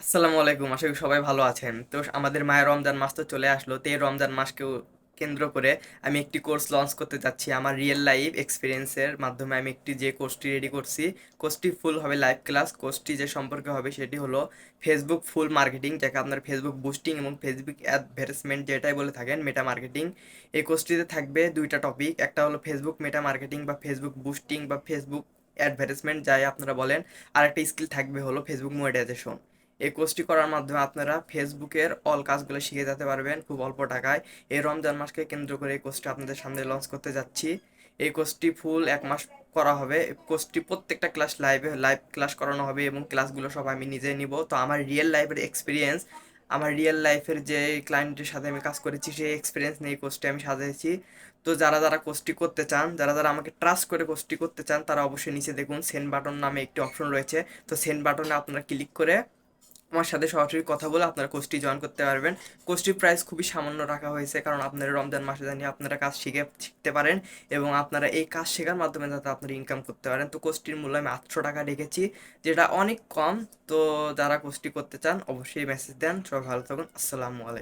আসসালামু আলাইকুম, আশা করি সবাই ভালো আছেন। তো আমাদের মায়ের রমজান মাস তো চলে আসলো, তো এই রমজান মাসকেও কেন্দ্র করে আমি একটি কোর্স লঞ্চ করতে যাচ্ছি। আমার রিয়েল লাইফ এক্সপিরিয়েন্সের মাধ্যমে আমি একটি যে কোর্সটি রেডি করছি, কোর্সটি ফুল হবে লাইভ ক্লাস। কোর্সটি যে সম্পর্কে হবে সেটি হলো ফেসবুক ফুল মার্কেটিং, যাকে আপনার ফেসবুক বুস্টিং এবং ফেসবুক অ্যাডভার্টাইজমেন্ট যেটাই বলে থাকেন, মেটা মার্কেটিং। এই কোর্সটিতে থাকবে দুইটা টপিক, একটা হলো ফেসবুক মেটা মার্কেটিং বা ফেসবুক বুস্টিং বা ফেসবুক অ্যাডভার্টাইজমেন্ট যাই আপনারা বলেন। আর একটা স্কিল থাকবে হলো ফেসবুক মনিটাইজেশন। এই কোর্সটি করার মাধ্যমে আপনারা ফেসবুকের অল কাজগুলো শিখে যেতে পারবেন খুব অল্প টাকায়। এই রমজান মাসকে কেন্দ্র করে এই কোর্সটি আপনাদের সামনে লঞ্চ করতে যাচ্ছি। এই কোর্সটি ফুল 1 মাস করা হবে। কোর্সটি প্রত্যেকটা ক্লাস লাইভ ক্লাস করানো হবে এবং ক্লাসগুলো সব আমি নিজে নিব। তো আমার রিয়েল লাইফের এক্সপিরিয়েন্স, আমার রিয়েল লাইফের যে ক্লায়েন্টের সাথে আমি কাজ করেছি সেই এক্সপিরিয়েন্স নিয়ে এই কোর্সটি আমি সাজিয়েছি। তো যারা যারা কোর্সটি করতে চান, যারা যারা আমাকে ট্রাস্ট করে কোর্সটি করতে চান, তারা অবশ্যই নিচে দেখুন সেন্ড বাটন নামে একটি অপশন রয়েছে। তো সেন্ড বাটনে আপনারা ক্লিক করে আমার সাথে সরাসরি কথা বলে আপনারা কোর্সটি জয়েন করতে পারবেন। কোর্সটির প্রাইস খুবই সামান্য রাখা হয়েছে, কারণ আপনারা রমজান মাসে জানি আপনারা কাজ শিখতে পারেন এবং আপনারা এই কাজ শেখার মাধ্যমে যাতে আপনারা ইনকাম করতে পারেন। তো কোর্সটির মূল্য আমি 800 টাকা রেখেছি, যেটা অনেক কম। তো যারা কোর্সটি করতে চান অবশ্যই মেসেজ দেন। সবাই ভালো থাকুন, আসসালামু আলাইকুম।